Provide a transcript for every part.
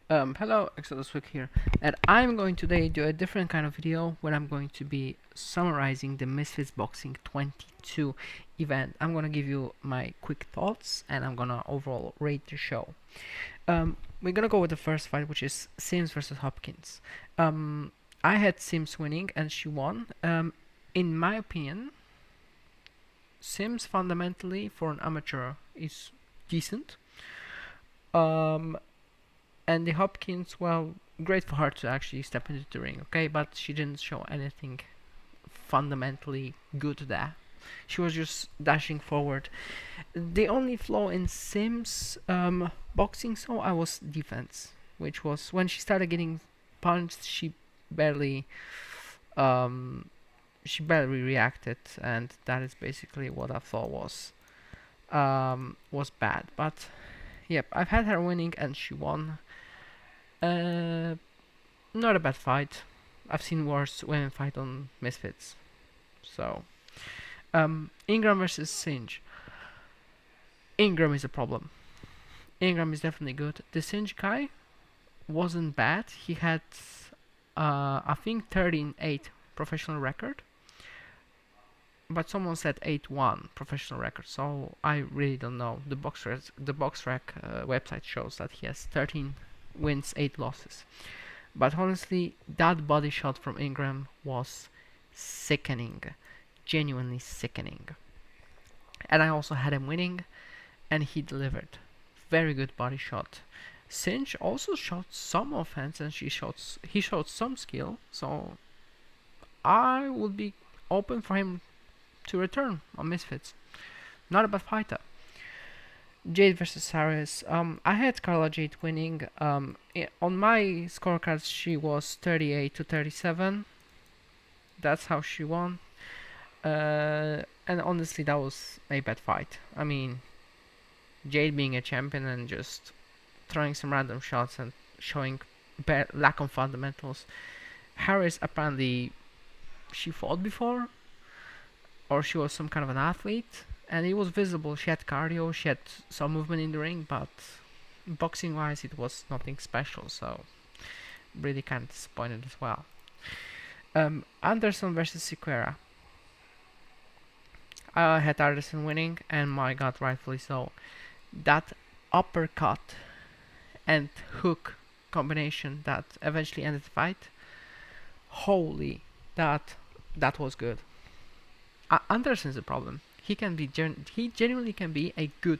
Hello, Exodus Week here, and I'm going today do a different kind of video where I'm going to be summarizing the Misfits Boxing 22 event. I'm gonna give you my quick thoughts, and I'm gonna overall rate the show. We're gonna go with the first fight, which is Sims versus Hopkins. I had Sims winning, and she won. In my opinion, Sims fundamentally for an amateur is decent. Um, and the Hopkins, well, great for her to actually step into the ring, okay, but she didn't show anything fundamentally good there. She was just dashing forward. The only flaw in Sims boxing, so I was defense, which was when she started getting punched, barely um, she barely reacted, and that is basically what I thought was bad. But yep, I've had her winning, and she won. Uh, Not a bad fight. I've seen worse women fight on Misfits. So, Ingram versus Singe. Ingram is a problem. Ingram is definitely good. The Singe guy wasn't bad. He had, I think, 13-8 professional record. But someone said 8-1 professional record, so I really don't know. The BoxRec website shows that he has 13 wins, 8 losses. But honestly, that body shot from Ingram was sickening. Genuinely sickening. And I also had him winning, and he delivered. Very good body shot. Sinch also shot some offense, and he showed some skill, so I would be open for him to return on Misfits. Not a bad fighter. Jade versus Harris. I had Carla Jade winning. On my scorecards, she was 38 to 37. That's how she won. And honestly, that was a bad fight. I mean, Jade being a champion and just throwing some random shots and showing lack of fundamentals. Harris apparently she fought before, or she was some kind of an athlete, and it was visible. She had cardio, she had some movement in the ring, but boxing wise, it was nothing special. So really kind of disappointed as well. Anderson versus Sequeira. I had Anderson winning, and my God, rightfully so. That uppercut and hook combination that eventually ended the fight. Holy, that was good. Anderson's a problem. He genuinely can be a good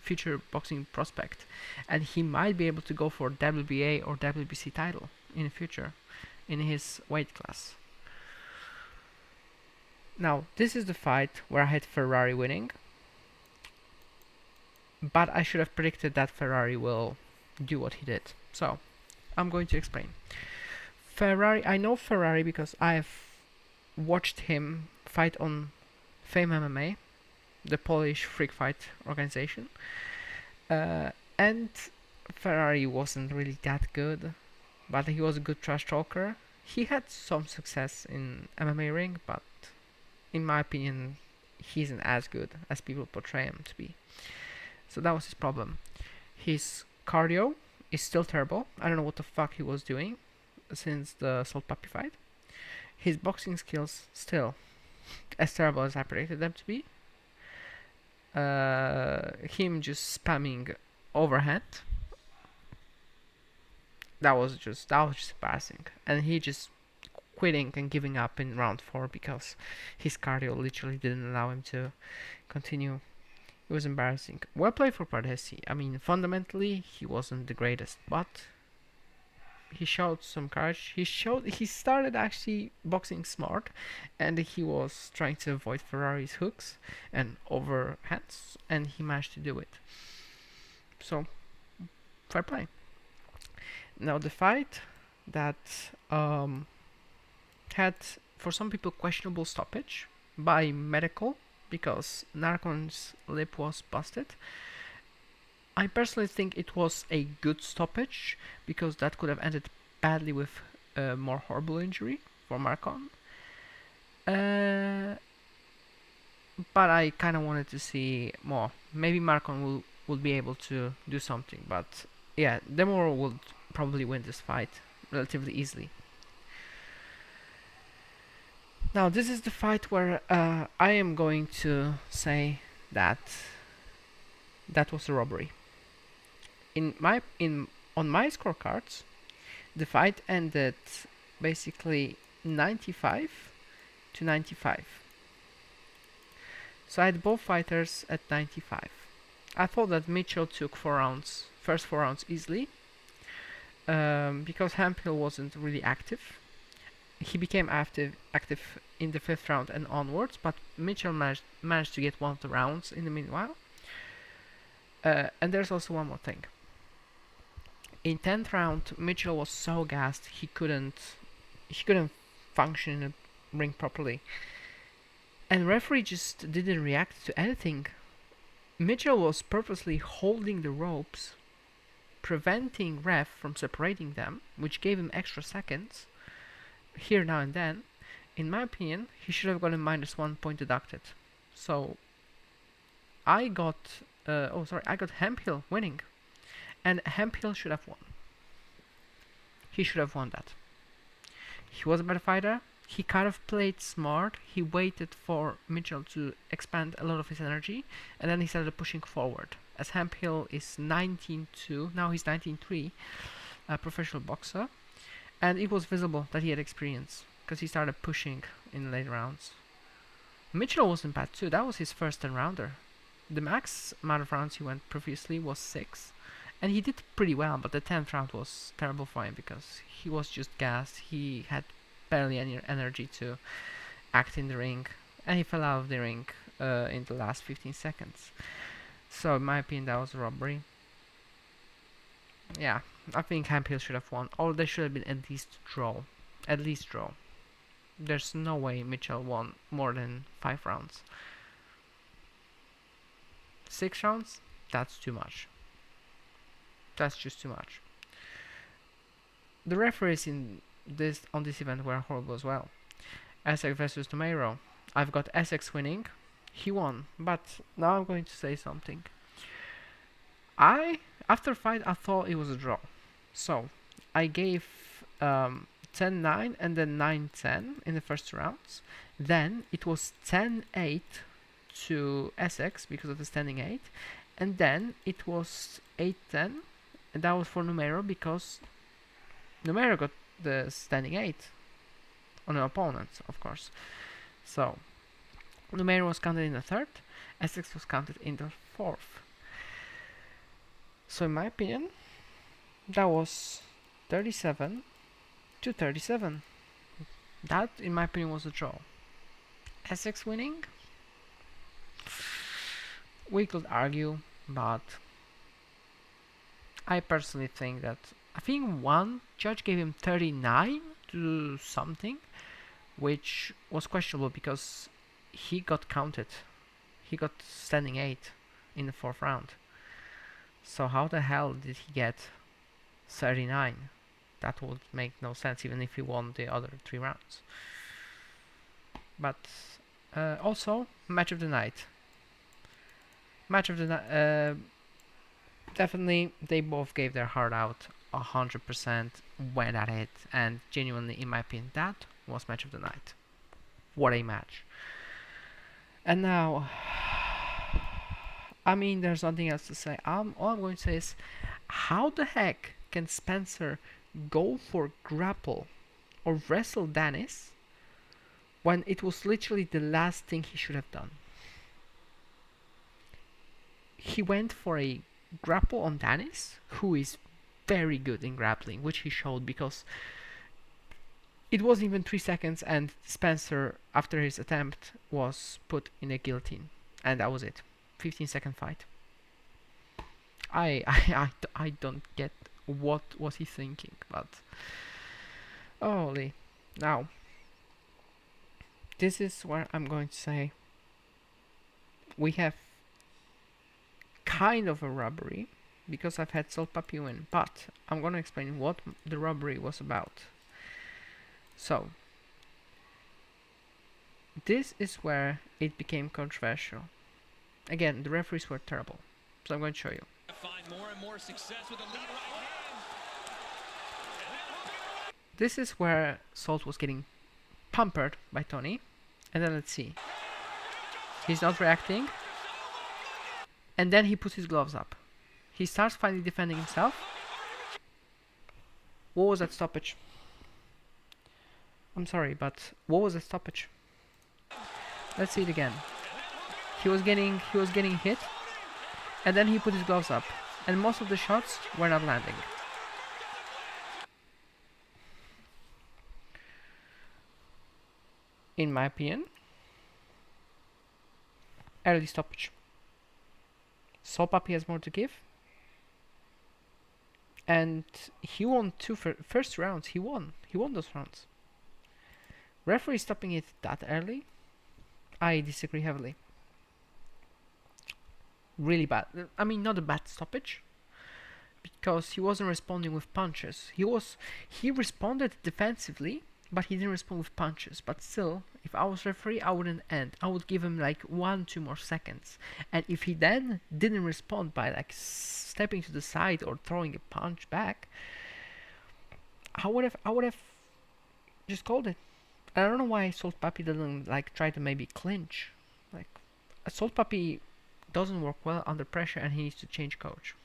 future boxing prospect, and he might be able to go for WBA or WBC title in the future in his weight class. Now, this is the fight where I had Ferrari winning, but I should have predicted that Ferrari will do what he did. So, I'm going to explain. I know Ferrari because I've watched him fight on Fame MMA, the Polish freak fight organization, and Ferrari wasn't really that good, but he was a good trash talker. He had some success in MMA ring, but in my opinion, he isn't as good as people portray him to be. So that was his problem. His cardio is still terrible. I don't know what the fuck he was doing since the Salt Puppy fight. His boxing skills still as terrible as I predicted them to be. Him just spamming overhand. That was just embarrassing, and he just quitting and giving up in round 4 because his cardio literally didn't allow him to continue. It was embarrassing. Well played for Pardesi. I mean, fundamentally, he wasn't the greatest, but he showed some courage. He started actually boxing smart, and he was trying to avoid Ferrari's hooks and overhands, and he managed to do it. So, fair play. Now the fight that had for some people questionable stoppage by medical because Narcon's lip was busted. I personally think it was a good stoppage because that could have ended badly with a more horrible injury for Marcon. Uh, but I kind of wanted to see more. Maybe Marcon will be able to do something, but yeah, Demoro would probably win this fight relatively easily. Now this is the fight where I am going to say that that was a robbery. On my scorecards, the fight ended basically 95-95. So I had both fighters at 95. I thought that Mitchell took first 4 rounds easily, because Hemphill wasn't really active. He became active in the 5th round and onwards, but Mitchell managed to get one of the rounds in the meanwhile. And there's also one more thing. In 10th round, Mitchell was so gassed he couldn't function in the ring properly, and referee just didn't react to anything. Mitchell was purposely holding the ropes, preventing ref from separating them, which gave him extra seconds here now and then. In my opinion, he should have gotten -1 point deducted. So I got Hemphill winning, and Hemphill should have won. He should have won that. He was a better fighter. He kind of played smart. He waited for Mitchell to expand a lot of his energy, and then he started pushing forward. As Hemphill is 19-2, now he's 19-3, a professional boxer, and it was visible that he had experience because he started pushing in late rounds. Mitchell wasn't bad too. That was his first 10-rounder. The max amount of rounds he went previously was 6, and he did pretty well, but the 10th round was terrible for him because he was just gassed. He had barely any energy to act in the ring, and he fell out of the ring in the last 15 seconds. So in my opinion, that was a robbery. Yeah, I think Hemphill should have won, or there should have been at least draw. At least draw. There's no way Mitchell won more than 5 rounds. 6 rounds? That's too much. That's just too much. The referees on this event were horrible as well. Essex versus Numeiro. I've got Essex winning. He won, but now I'm going to say something. After fight, I thought it was a draw. So I gave 10-9 and then 9-10 in the first 2 rounds. Then it was 10-8 to Essex because of the standing 8, and then it was 8-10, and that was for Numeiro because Numeiro got the standing 8 on an opponent, of course. So Numeiro was counted in the 3rd, Essex was counted in the 4th. So in my opinion, that was 37-37. That, in my opinion, was a draw. Essex winning? We could argue, but I personally think that I think one judge gave him 39 to something, which was questionable because he got counted. He got standing 8 in the 4th round. So how the hell did he get 39? That would make no sense even if he won the other 3 rounds. But also, match of the night. Definitely, they both gave their heart out, 100%, went at it, and genuinely, in my opinion, that was match of the night. What a match. And now, I mean, there's nothing else to say. All I'm going to say is, how the heck can Spencer go for grapple or wrestle Dennis when it was literally the last thing he should have done? He went for a grapple on Dennis, who is very good in grappling, which he showed because it wasn't even 3 seconds and Spencer, after his attempt, was put in a guillotine. And that was it. 15-second fight. I don't get what was he thinking, but holy. Now, this is where I'm going to say we have kind of a robbery because I've had Salt Papi win, but I'm going to explain what the robbery was about. So, this is where it became controversial. Again, the referees were terrible, so I'm going to show you. Find more and more success with a lead right hand. This is where Salt was getting pampered by Tony. And then let's see. He's not reacting. And then he puts his gloves up. He starts finally defending himself. What was that stoppage? I'm sorry, but what was the stoppage? Let's see it again. He was getting hit, and then he put his gloves up, and most of the shots were not landing. In my opinion, early stoppage. Soul Papi has more to give, and he won two first rounds. He won those rounds. Referee stopping it that early, I disagree heavily. Really bad. I mean, not a bad stoppage, because he wasn't responding with punches. He responded defensively, but he didn't respond with punches. But still, if I was referee, I wouldn't end. I would give him like 1-2 more seconds. And if he then didn't respond by like stepping to the side or throwing a punch back, I would have just called it. I don't know why Salt Papi doesn't like try to maybe clinch. Like Salt Papi doesn't work well under pressure, and he needs to change coach.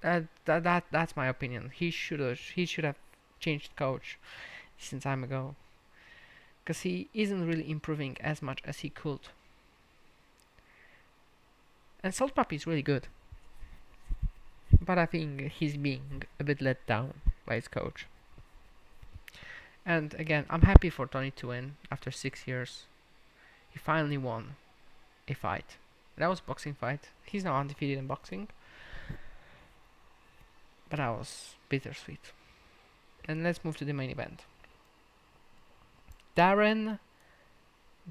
That's my opinion. He should have changed coach some time ago, because he isn't really improving as much as he could. And Salt Papi is really good, but I think he's being a bit let down by his coach. And again, I'm happy for Tony to win after 6 years. He finally won a fight. That was a boxing fight. He's now undefeated in boxing, but that was bittersweet. And let's move to the main event. Darren,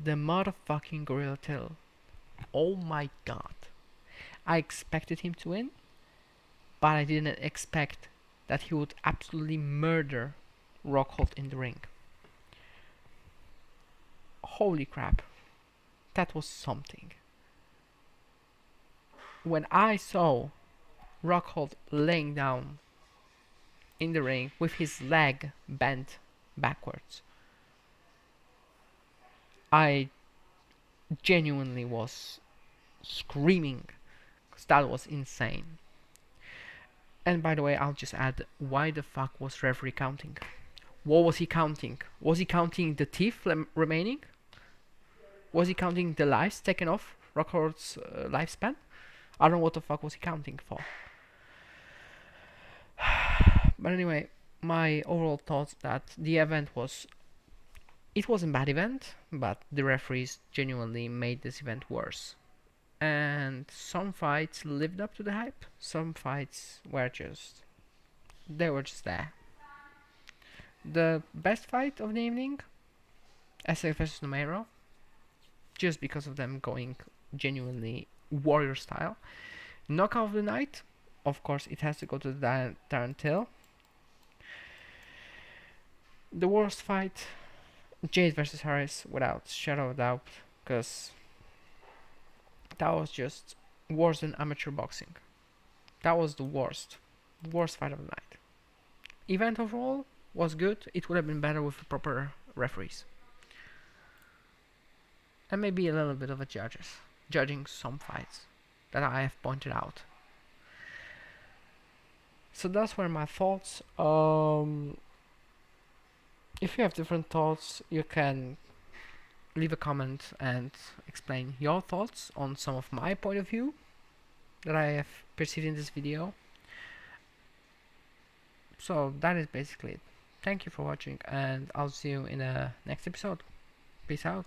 the motherfucking Gorilla Till. Oh my god. I expected him to win, but I didn't expect that he would absolutely murder Rockhold in the ring. Holy crap. That was something. When I saw Rockhold laying down in the ring with his leg bent backwards, I genuinely was screaming, because that was insane. And by the way, I'll just add, why the fuck was referee counting? What was he counting? Was he counting the teeth remaining? Was he counting the lives taken off Rockhold's lifespan? I don't know what the fuck was he counting for. But anyway, my overall thoughts that the event it wasn't a bad event, but the referees genuinely made this event worse. And some fights lived up to the hype. Some fights were just there. The best fight of the evening, SF versus Numero, just because of them going genuinely warrior style. Knockout of the night, of course, it has to go to Darren Till. The worst fight, Jade versus Harris, without shadow of doubt, because that was just worse than amateur boxing. That was the worst fight of the night. Event overall was good. It would have been better with proper referees, and maybe a little bit of a judging some fights that I have pointed out. So that's were my thoughts. If you have different thoughts, you can leave a comment and explain your thoughts on some of my point of view that I have perceived in this video. So that is basically it. Thank you for watching, and I'll see you in the next episode. Peace out.